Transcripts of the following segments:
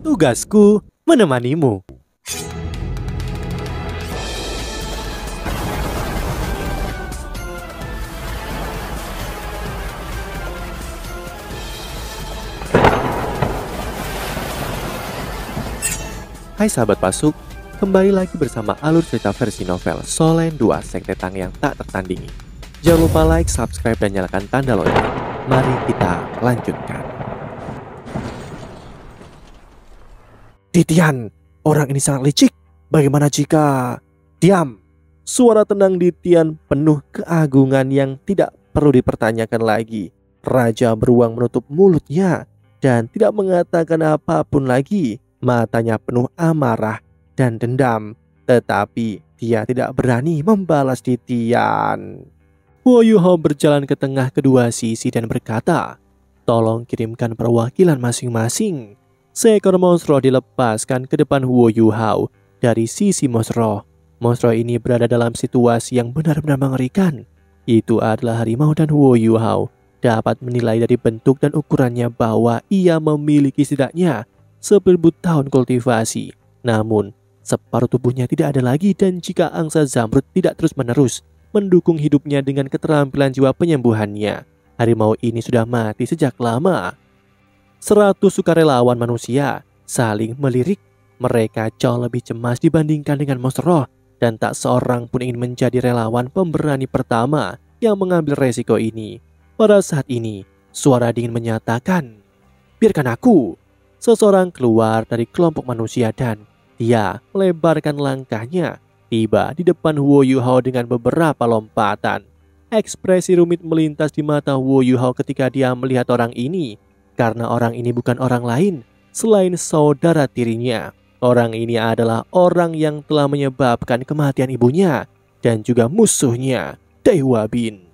Tugasku menemanimu. Hai sahabat Pasuk, kembali lagi bersama alur cerita versi novel Solen 2 Sekte Tang yang tak tertandingi. Jangan lupa like, subscribe, dan nyalakan tanda lonceng. Mari kita lanjutkan. Titian, orang ini sangat licik. Bagaimana jika... Diam! Suara tenang di Tian penuh keagungan yang tidak perlu dipertanyakan lagi. Raja beruang menutup mulutnya dan tidak mengatakan apapun lagi. Matanya penuh amarah dan dendam, tetapi dia tidak berani membalas Titian. Wo Yuho berjalan ke tengah kedua sisi dan berkata, "Tolong kirimkan perwakilan masing-masing." Seekor monstro dilepaskan ke depan Wo Yuho dari sisi monstro. Monstro ini berada dalam situasi yang benar-benar mengerikan. Itu adalah harimau dan Wo Yuho dapat menilai dari bentuk dan ukurannya bahwa ia memiliki setidaknya 1000 tahun kultivasi. Namun, separuh tubuhnya tidak ada lagi, dan jika angsa zamrud tidak terus-menerus mendukung hidupnya dengan keterampilan jiwa penyembuhannya, harimau ini sudah mati sejak lama. 100 sukarelawan manusia saling melirik. Mereka jauh lebih cemas dibandingkan dengan monster roh, dan tak seorang pun ingin menjadi relawan pemberani pertama yang mengambil resiko ini. Pada saat ini, suara dingin menyatakan, "Biarkan aku." Seseorang keluar dari kelompok manusia dan dia melebarkan langkahnya, tiba di depan Wo Yuho dengan beberapa lompatan. Ekspresi rumit melintas di mata Wo Yuho ketika dia melihat orang ini, karena orang ini bukan orang lain selain saudara tirinya. Orang ini adalah orang yang telah menyebabkan kematian ibunya dan juga musuhnya, Dewa Bin.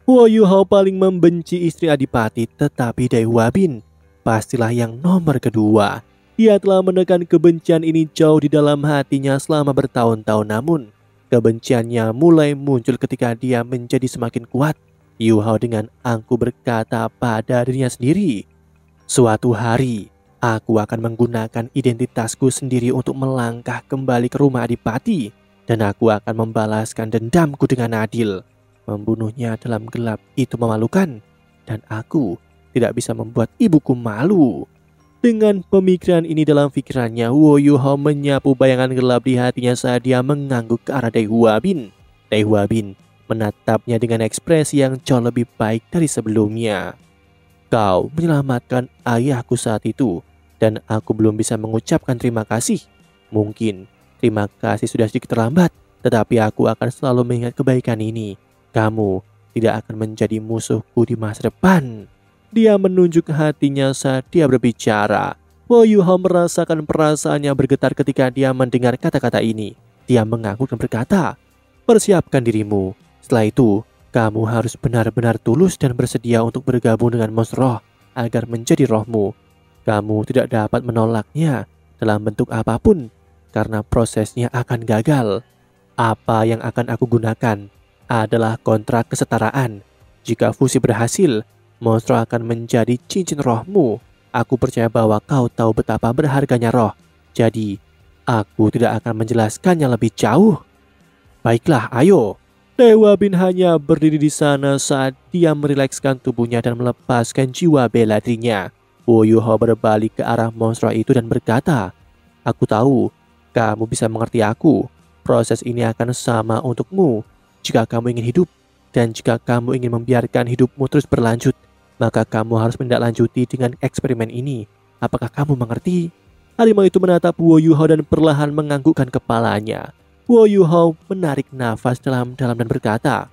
Wo Yuho paling membenci istri Adipati, tetapi Dewa Bin pastilah yang nomor kedua. Dia telah menekan kebencian ini jauh di dalam hatinya selama bertahun-tahun, namun kebenciannya mulai muncul ketika dia menjadi semakin kuat. Yuho dengan angkuh berkata pada dirinya sendiri, "Suatu hari, aku akan menggunakan identitasku sendiri untuk melangkah kembali ke rumah Adipati, dan aku akan membalaskan dendamku dengan adil. Membunuhnya dalam gelap itu memalukan, dan aku tidak bisa membuat ibuku malu." Dengan pemikiran ini dalam pikirannya, Wo Yuho menyapu bayangan gelap di hatinya saat dia mengangguk ke arah Dewa Bin. Dewa Bin menatapnya dengan ekspresi yang jauh lebih baik dari sebelumnya. "Kau menyelamatkan ayahku saat itu, dan aku belum bisa mengucapkan terima kasih. Mungkin terima kasih sudah sedikit terlambat, tetapi aku akan selalu mengingat kebaikan ini. Kamu tidak akan menjadi musuhku di masa depan." Dia menunjuk hatinya saat dia berbicara. Wo Yuho merasakan perasaannya bergetar ketika dia mendengar kata-kata ini. Dia mengangguk dan berkata, "Persiapkan dirimu. Setelah itu, kamu harus benar-benar tulus dan bersedia untuk bergabung dengan monster roh agar menjadi rohmu. Kamu tidak dapat menolaknya dalam bentuk apapun, karena prosesnya akan gagal. Apa yang akan aku gunakan adalah kontrak kesetaraan. Jika fusi berhasil, monster akan menjadi cincin rohmu. Aku percaya bahwa kau tahu betapa berharganya roh. Jadi, aku tidak akan menjelaskannya lebih jauh." "Baiklah, ayo." Dewa Bin hanya berdiri di sana saat dia merilekskan tubuhnya dan melepaskan jiwa bela dirinya. Wo Yuho berbalik ke arah monster itu dan berkata, "Aku tahu, kamu bisa mengerti aku. Proses ini akan sama untukmu. Jika kamu ingin hidup, dan jika kamu ingin membiarkan hidupmu terus berlanjut, maka kamu harus menindaklanjuti dengan eksperimen ini. Apakah kamu mengerti?" Harimau itu menatap Wo Yuho dan perlahan menganggukkan kepalanya. Wo Yuho menarik nafas dalam-dalam dan berkata,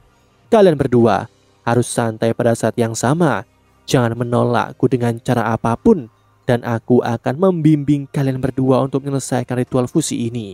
"Kalian berdua harus santai pada saat yang sama. Jangan menolakku dengan cara apapun, dan aku akan membimbing kalian berdua untuk menyelesaikan ritual fusi ini."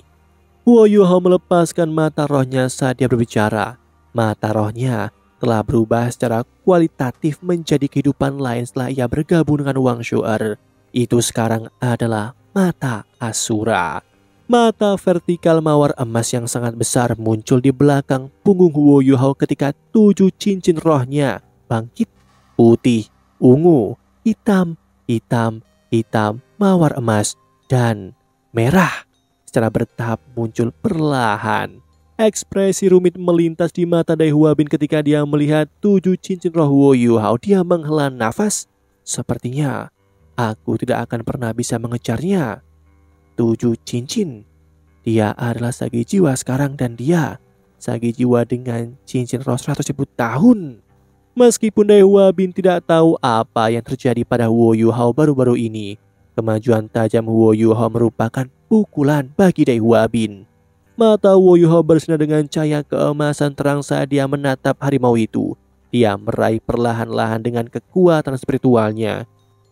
Wo Yuho melepaskan mata rohnya saat dia berbicara. Mata rohnya telah berubah secara kualitatif menjadi kehidupan lain setelah ia bergabung dengan Wang Shu'er. Itu sekarang adalah mata Asura. Mata vertikal mawar emas yang sangat besar muncul di belakang punggung Wo Yuho ketika 7 cincin rohnya bangkit. Putih, ungu, hitam, hitam, hitam, mawar emas. dan merah secara bertahap muncul perlahan. Ekspresi rumit melintas di mata Dai Huabin ketika dia melihat 7 cincin roh Wu Yuhao. Dia menghela nafas. Sepertinya aku tidak akan pernah bisa mengejarnya. 7 cincin. Dia adalah sagi jiwa sekarang dan dia sagi jiwa dengan cincin roh 100.000 tahun. Meskipun Dai Huabin tidak tahu apa yang terjadi pada Wu Yuhao baru-baru ini, kemajuan tajam Wu Yuhao merupakan pukulan bagi Dai Huabin. Mata Wu Yuhao bersinar dengan cahaya keemasan terang saat dia menatap harimau itu. Dia meraih perlahan-lahan dengan kekuatan spiritualnya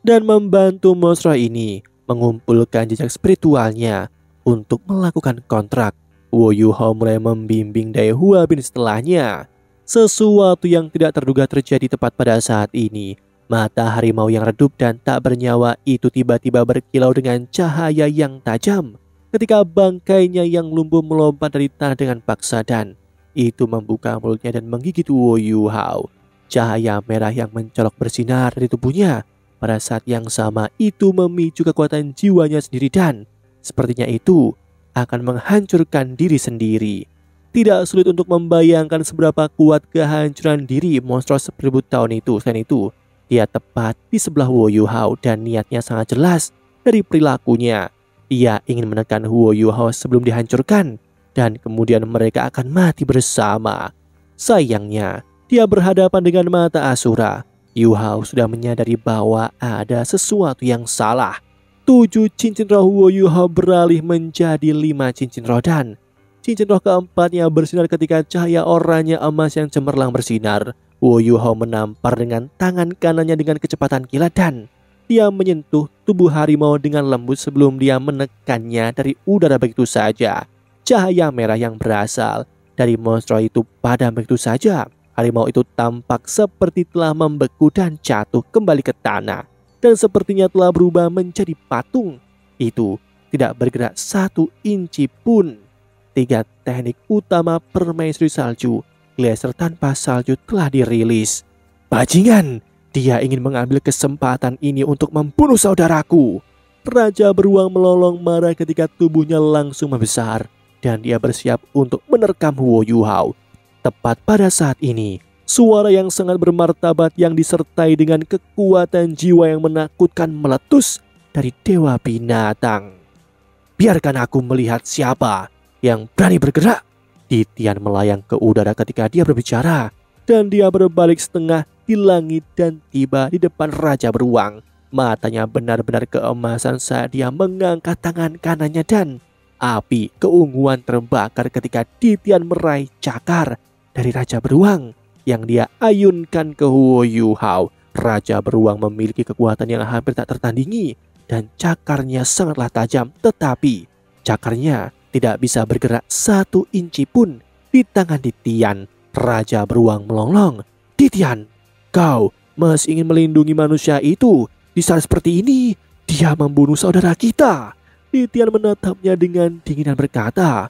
dan membantu monster ini mengumpulkan jejak spiritualnya untuk melakukan kontrak. Wu Yuhao mulai membimbing Dai Huabin setelahnya. Sesuatu yang tidak terduga terjadi tepat pada saat ini. Mata harimau yang redup dan tak bernyawa itu tiba-tiba berkilau dengan cahaya yang tajam. Ketika bangkainya yang lumpuh melompat dari tanah dengan paksa dan itu membuka mulutnya dan menggigit Wu Yuhao. Cahaya merah yang mencolok bersinar dari tubuhnya. Pada saat yang sama itu memicu kekuatan jiwanya sendiri dan sepertinya itu akan menghancurkan diri sendiri. Tidak sulit untuk membayangkan seberapa kuat kehancuran diri monster 1000 tahun itu. Selain itu, dia tepat di sebelah Wu Yuhao dan niatnya sangat jelas dari perilakunya. Ia ingin menekan Wu Yuhao sebelum dihancurkan dan kemudian mereka akan mati bersama. Sayangnya, dia berhadapan dengan mata Asura. Yuhao sudah menyadari bahwa ada sesuatu yang salah. 7 cincin roh Wu Yuhao beralih menjadi 5 cincin roh dan cincin roh keempatnya bersinar ketika cahaya oranye emas yang cemerlang bersinar. Wu Yuhao menampar dengan tangan kanannya dengan kecepatan kilat dan dia menyentuh tubuh harimau dengan lembut sebelum dia menekannya dari udara begitu saja. Cahaya merah yang berasal dari monster itu padam begitu saja. Harimau itu tampak seperti telah membeku dan jatuh kembali ke tanah. Dan sepertinya telah berubah menjadi patung. Itu tidak bergerak 1 inci pun. 3 teknik utama permaisuri salju, glacier tanpa salju telah dirilis. Bajingan! Dia ingin mengambil kesempatan ini untuk membunuh saudaraku. Raja beruang melolong marah ketika tubuhnya langsung membesar dan dia bersiap untuk menerkam Wu Yuhao. Tepat pada saat ini, suara yang sangat bermartabat yang disertai dengan kekuatan jiwa yang menakutkan meletus dari Dewa Binatang. Biarkan aku melihat siapa yang berani bergerak. Titian melayang ke udara ketika dia berbicara dan dia berbalik setengah di langit dan tiba di depan Raja Beruang. Matanya benar-benar keemasan saat dia mengangkat tangan kanannya dan api keunguan terbakar ketika Titian meraih cakar dari Raja Beruang yang dia ayunkan ke Wu Yuhao. Raja Beruang memiliki kekuatan yang hampir tak tertandingi dan cakarnya sangatlah tajam, tetapi cakarnya tidak bisa bergerak 1 inci pun di tangan Titian. Raja Beruang melonglong. Titian, kau masih ingin melindungi manusia itu? Di saat seperti ini, dia membunuh saudara kita. Titian menatapnya dengan dingin dan berkata,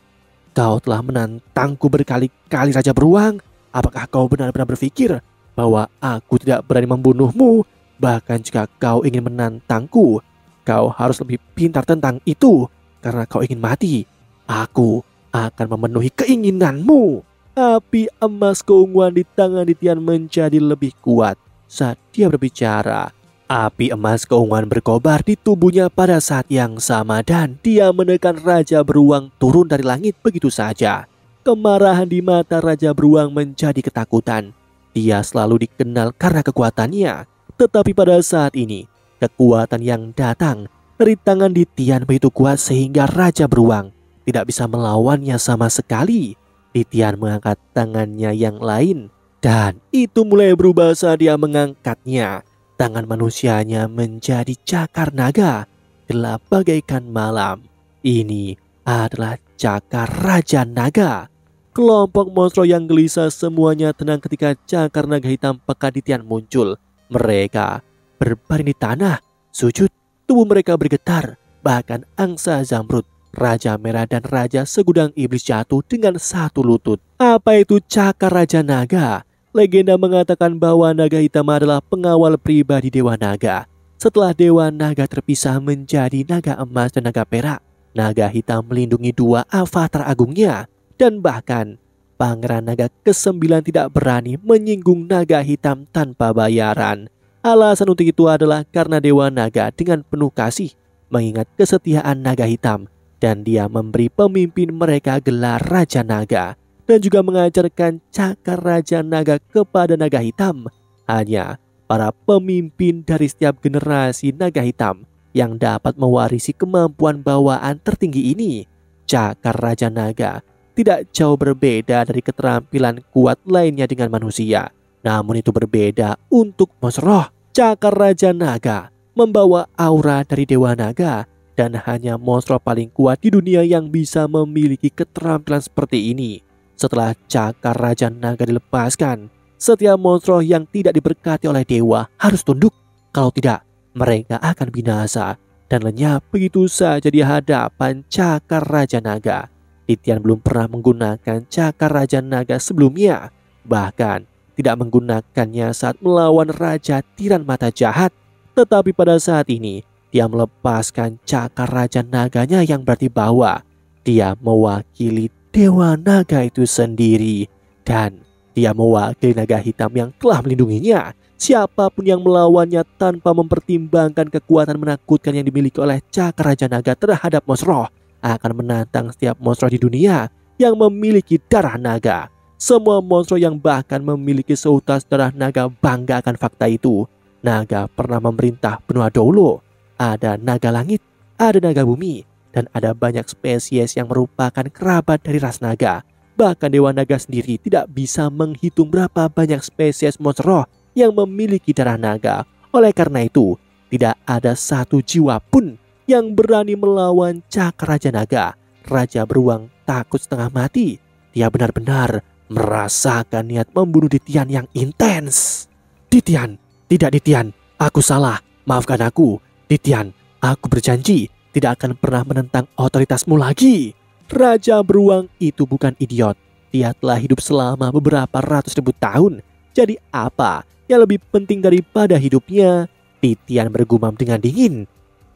kau telah menantangku berkali-kali Raja Beruang. Apakah kau benar-benar berpikir bahwa aku tidak berani membunuhmu? Bahkan jika kau ingin menantangku, kau harus lebih pintar tentang itu. Karena kau ingin mati, aku akan memenuhi keinginanmu. Api emas keunguan di tangan Titian menjadi lebih kuat saat dia berbicara. Api emas keunguan berkobar di tubuhnya pada saat yang sama dan dia menekan Raja Beruang turun dari langit begitu saja. Kemarahan di mata Raja Beruang menjadi ketakutan. Dia selalu dikenal karena kekuatannya, tetapi pada saat ini kekuatan yang datang dari tangan Titian begitu kuat sehingga Raja Beruang tidak bisa melawannya sama sekali. Titian mengangkat tangannya yang lain dan itu mulai berubah saat dia mengangkatnya. Tangan manusianya menjadi cakar naga, gelap bagaikan malam. Ini adalah cakar Raja Naga. Kelompok monster yang gelisah semuanya tenang ketika cakar naga hitam pekat Titian muncul. Mereka berbaring di tanah, sujud, tubuh mereka bergetar. Bahkan angsa Zamrud, Raja Merah dan Raja Segudang Iblis jatuh dengan 1 lutut. Apa itu cakar Raja Naga? Legenda mengatakan bahwa naga hitam adalah pengawal pribadi Dewa Naga. Setelah Dewa Naga terpisah menjadi naga emas dan naga perak, naga hitam melindungi dua avatar agungnya. Dan bahkan Pangeran Naga ke-9 tidak berani menyinggung naga hitam tanpa bayaran. Alasan untuk itu adalah karena Dewa Naga dengan penuh kasih mengingat kesetiaan naga hitam, dan dia memberi pemimpin mereka gelar Raja Naga dan juga mengajarkan cakar Raja Naga kepada naga hitam. Hanya para pemimpin dari setiap generasi naga hitam yang dapat mewarisi kemampuan bawaan tertinggi ini. Cakar Raja Naga tidak jauh berbeda dari keterampilan kuat lainnya dengan manusia. Namun itu berbeda untuk monster. Cakar Raja Naga membawa aura dari Dewa Naga, dan hanya monster paling kuat di dunia yang bisa memiliki keterampilan seperti ini. Setelah cakar Raja Naga dilepaskan, setiap monster yang tidak diberkati oleh dewa harus tunduk. Kalau tidak, mereka akan binasa dan lenyap begitu saja di hadapan cakar Raja Naga. Titian belum pernah menggunakan cakar Raja Naga sebelumnya, bahkan tidak menggunakannya saat melawan Raja Tiran Mata Jahat. Tetapi pada saat ini, dia melepaskan cakar Raja Naganya yang berarti bahwa dia mewakili Dewa Naga itu sendiri. Dan dia mewakili naga hitam yang telah melindunginya. Siapapun yang melawannya tanpa mempertimbangkan kekuatan menakutkan yang dimiliki oleh cakar Raja Naga terhadap monster akan menantang setiap monster di dunia yang memiliki darah naga. Semua monster yang bahkan memiliki seutas darah naga bangga akan fakta itu. Naga pernah memerintah benua dahulu. Ada naga langit, ada naga bumi, dan ada banyak spesies yang merupakan kerabat dari ras naga. Bahkan Dewa Naga sendiri tidak bisa menghitung berapa banyak spesies monster yang memiliki darah naga. Oleh karena itu, tidak ada satu jiwa pun yang berani melawan cakar Raja Naga. Raja Beruang takut setengah mati. Dia benar-benar merasakan niat membunuh Titian yang intens. Titian, tidak Titian, aku salah, maafkan aku. Titian, aku berjanji tidak akan pernah menentang otoritasmu lagi. Raja Beruang itu bukan idiot. Dia telah hidup selama beberapa ratus ribu tahun. Jadi apa yang lebih penting daripada hidupnya? Titian bergumam dengan dingin.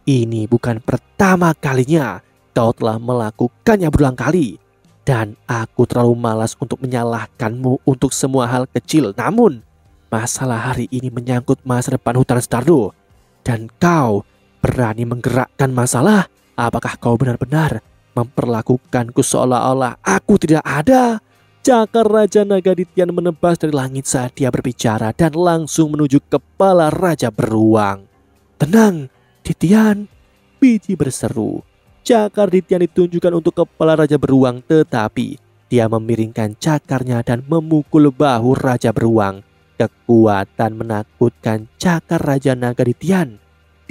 Ini bukan pertama kalinya kau telah melakukannya berulang kali. Dan aku terlalu malas untuk menyalahkanmu untuk semua hal kecil. Namun, masalah hari ini menyangkut masa depan hutan Stardo. Dan kau berani menggerakkan masalah? Apakah kau benar-benar memperlakukanku seolah-olah aku tidak ada? Cakar Raja Naga Titian menebas dari langit saat dia berbicara dan langsung menuju kepala Raja Beruang. Tenang, Titian, Biji berseru. Cakar Titian ditunjukkan untuk kepala Raja Beruang, tetapi dia memiringkan cakarnya dan memukul bahu Raja Beruang. Kekuatan menakutkan cakar Raja Naga Titian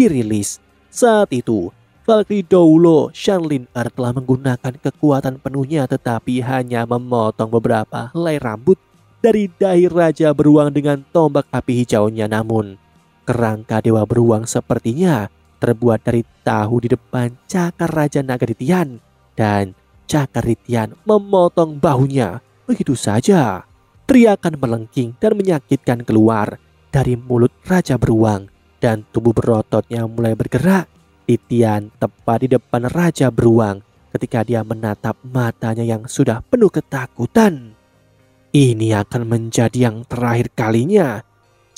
dirilis. Saat itu, Valkyrie Doulo Shanlin telah menggunakan kekuatan penuhnya, tetapi hanya memotong beberapa helai rambut dari dahi Raja Beruang dengan tombak api hijaunya. Namun, kerangka Dewa Beruang sepertinya terbuat dari tahu di depan cakar Raja Naga Titian, dan cakar Titian memotong bahunya begitu saja. Teriakan melengking dan menyakitkan keluar dari mulut Raja Beruang, dan tubuh berototnya mulai bergerak. Titian tepat di depan Raja Beruang ketika dia menatap matanya yang sudah penuh ketakutan. Ini akan menjadi yang terakhir kalinya.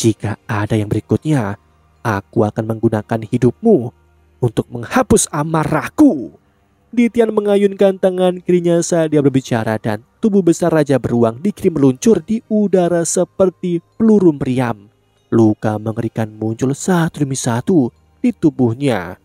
Jika ada yang berikutnya, aku akan menggunakan hidupmu untuk menghapus amarahku. Titian mengayunkan tangan kirinya saat dia berbicara, dan tubuh besar Raja Beruang dikirim meluncur di udara seperti peluru meriam. Luka mengerikan muncul satu demi satu di tubuhnya.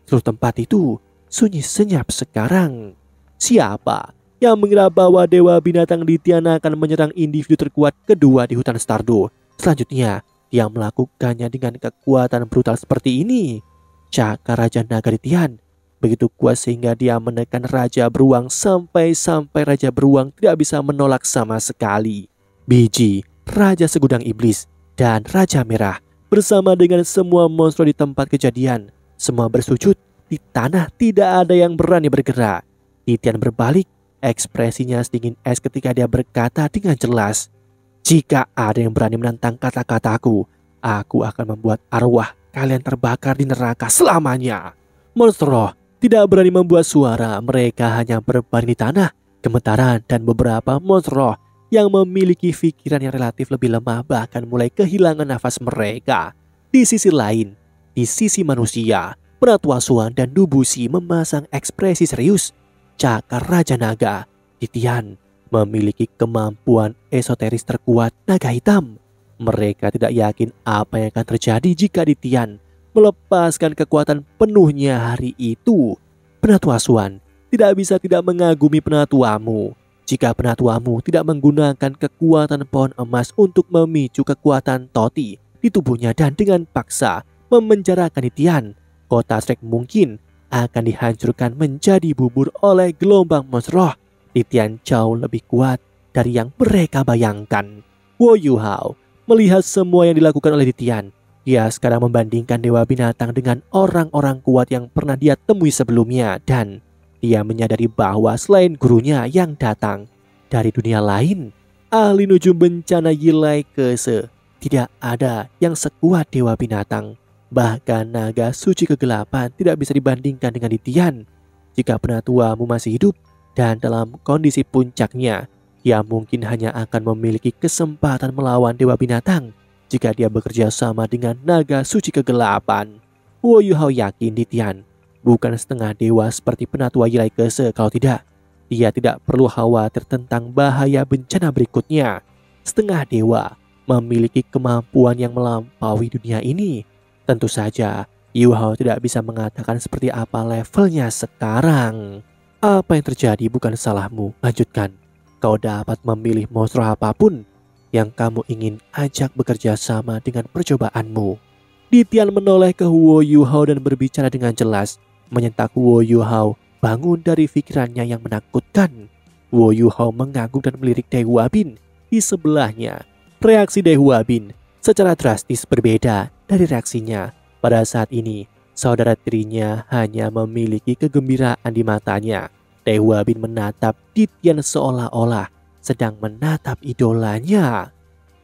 Seluruh tempat itu sunyi senyap sekarang. Siapa yang mengira bahwa Dewa Binatang Titian akan menyerang individu terkuat kedua di hutan Stardo? Selanjutnya, dia melakukannya dengan kekuatan brutal seperti ini. Cakar Raja Naga Titian begitu kuat sehingga dia menekan Raja Beruang sampai Raja Beruang tidak bisa menolak sama sekali. Biji, Raja Segudang Iblis, dan Raja Merah bersama dengan semua monster di tempat kejadian semua bersujud di tanah. Tidak ada yang berani bergerak. Titian berbalik, ekspresinya sedingin es ketika dia berkata dengan jelas, "Jika ada yang berani menantang kata-kataku, aku akan membuat arwah kalian terbakar di neraka selamanya. Monster roh tidak berani membuat suara, mereka hanya berbaring di tanah. Gemetaran dan beberapa monster roh yang memiliki pikiran yang relatif lebih lemah bahkan mulai kehilangan nafas mereka. Di sisi lain, di sisi manusia, Penatua Swan dan Dubusi memasang ekspresi serius. Cakar Raja Naga, Titian, memiliki kemampuan esoteris terkuat naga hitam. Mereka tidak yakin apa yang akan terjadi jika Titian melepaskan kekuatan penuhnya hari itu. Penatua Swan tidak bisa tidak mengagumi penatuamu. Jika penatuamu tidak menggunakan kekuatan pohon emas untuk memicu kekuatan Toti di tubuhnya dan dengan paksa memenjarakan Titian, kota Shrek mungkin akan dihancurkan menjadi bubur oleh gelombang monster roh. Titian jauh lebih kuat dari yang mereka bayangkan. Wo Yuhao melihat semua yang dilakukan oleh Titian. Dia sekarang membandingkan Dewa Binatang dengan orang-orang kuat yang pernah dia temui sebelumnya dan dia menyadari bahwa selain gurunya yang datang dari dunia lain, ahli nujum bencana Yilai Kese, tidak ada yang sekuat Dewa Binatang. Bahkan naga suci kegelapan tidak bisa dibandingkan dengan Titian. Jika penatuamu masih hidup dan dalam kondisi puncaknya, dia mungkin hanya akan memiliki kesempatan melawan Dewa Binatang jika dia bekerja sama dengan naga suci kegelapan. Wo Yuhao yakin Titian bukan setengah dewa seperti penatua Yilai Kese. Kalau tidak, dia tidak perlu khawatir tentang bahaya bencana berikutnya. Setengah dewa memiliki kemampuan yang melampaui dunia ini. Tentu saja, Yuhao tidak bisa mengatakan seperti apa levelnya sekarang. Apa yang terjadi bukan salahmu, lanjutkan. Kau dapat memilih monster apapun yang kamu ingin ajak bekerja sama dengan percobaanmu. Titian menoleh ke Wo Yuhao dan berbicara dengan jelas, menyentak Wo Yuhao bangun dari pikirannya yang menakutkan. Wo Yuhao mengangguk dan melirik Dai Huabin di sebelahnya. Reaksi Dai Huabin secara drastis berbeda dari reaksinya. Pada saat ini, saudara tirinya hanya memiliki kegembiraan di matanya. Dai Huabin menatap Titian seolah-olah sedang menatap idolanya.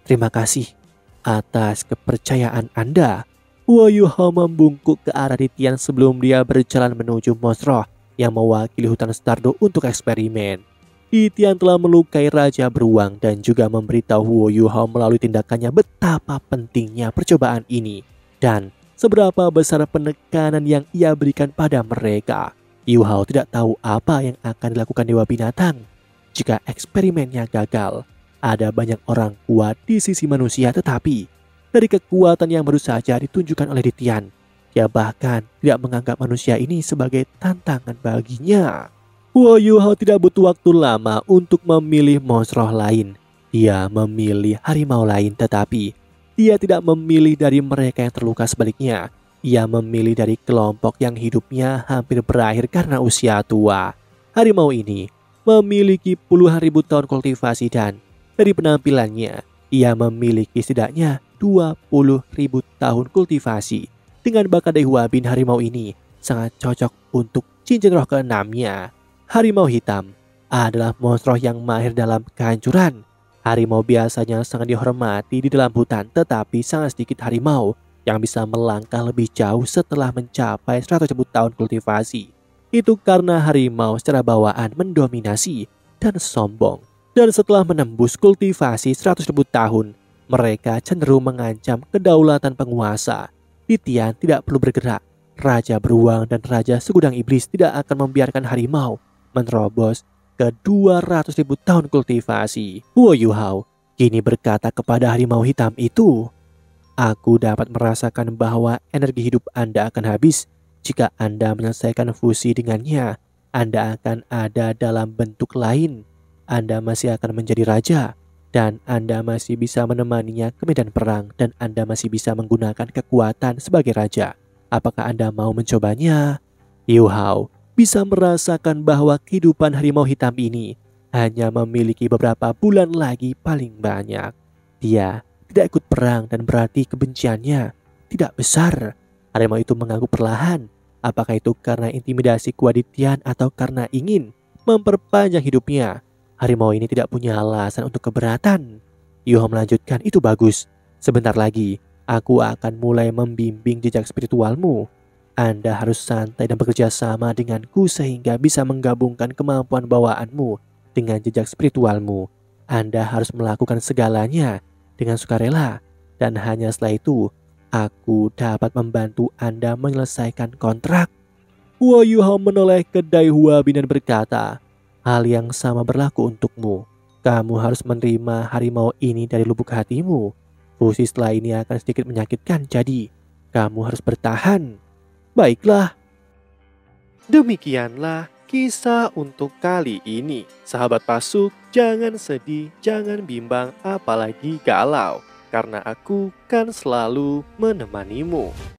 Terima kasih atas kepercayaan Anda. Wo Yuhao membungkuk ke arah Titian sebelum dia berjalan menuju monster yang mewakili hutan Stardo untuk eksperimen. Titian telah melukai Raja Beruang dan juga memberitahu Wo Yuhao melalui tindakannya betapa pentingnya percobaan ini dan seberapa besar penekanan yang ia berikan pada mereka. Yuhao tidak tahu apa yang akan dilakukan Dewa Binatang jika eksperimennya gagal. Ada banyak orang kuat di sisi manusia, tetapi dari kekuatan yang baru saja ditunjukkan oleh Titian, dia bahkan tidak menganggap manusia ini sebagai tantangan baginya. Wo Yuhao tidak butuh waktu lama untuk memilih monster lain. Dia memilih harimau lain, tetapi dia tidak memilih dari mereka yang terluka. Sebaliknya, ia memilih dari kelompok yang hidupnya hampir berakhir karena usia tua. Harimau ini memiliki puluhan ribu tahun kultivasi dan dari penampilannya, ia memiliki setidaknya 20.000 tahun kultivasi. Dengan bakat Dai Huabin, harimau ini sangat cocok untuk cincin roh keenamnya. Harimau hitam adalah monster yang mahir dalam kehancuran. Harimau biasanya sangat dihormati di dalam hutan, tetapi sangat sedikit harimau yang bisa melangkah lebih jauh setelah mencapai 100.000 tahun kultivasi. Itu karena harimau secara bawaan mendominasi dan sombong. Dan setelah menembus kultivasi 100.000 tahun, mereka cenderung mengancam kedaulatan penguasa. Titian tidak perlu bergerak. Raja Beruang dan Raja Segudang Iblis tidak akan membiarkan harimau menerobos ke 200.000 tahun kultivasi. Wo Yuhao kini berkata kepada harimau hitam itu, "Aku dapat merasakan bahwa energi hidup Anda akan habis. Jika Anda menyelesaikan fusi dengannya, Anda akan ada dalam bentuk lain. Anda masih akan menjadi raja, dan Anda masih bisa menemaninya ke medan perang, dan Anda masih bisa menggunakan kekuatan sebagai raja. Apakah Anda mau mencobanya?" Yuhao bisa merasakan bahwa kehidupan harimau hitam ini hanya memiliki beberapa bulan lagi paling banyak. Dia tidak ikut perang dan berarti kebenciannya tidak besar. Harimau itu mengangguk perlahan. Apakah itu karena intimidasi kuat Titian atau karena ingin memperpanjang hidupnya? Harimau ini tidak punya alasan untuk keberatan. Yuhao melanjutkan, "Itu bagus. Sebentar lagi Aku akan mulai membimbing jejak spiritualmu. Anda harus santai dan bekerja sama denganku sehingga bisa menggabungkan kemampuan bawaanmu dengan jejak spiritualmu. Anda harus melakukan segalanya dengan sukarela, dan hanya setelah itu aku dapat membantu Anda menyelesaikan kontrak. Hua Yuhao menoleh ke Dai Huabin dan berkata, hal yang sama berlaku untukmu. Kamu harus menerima harimau ini dari lubuk hatimu. Fusi setelah ini akan sedikit menyakitkan, jadi kamu harus bertahan. Baiklah, demikianlah kisah untuk kali ini. Sahabat Pasuk, jangan sedih, jangan bimbang, apalagi galau. Karena aku kan selalu menemanimu.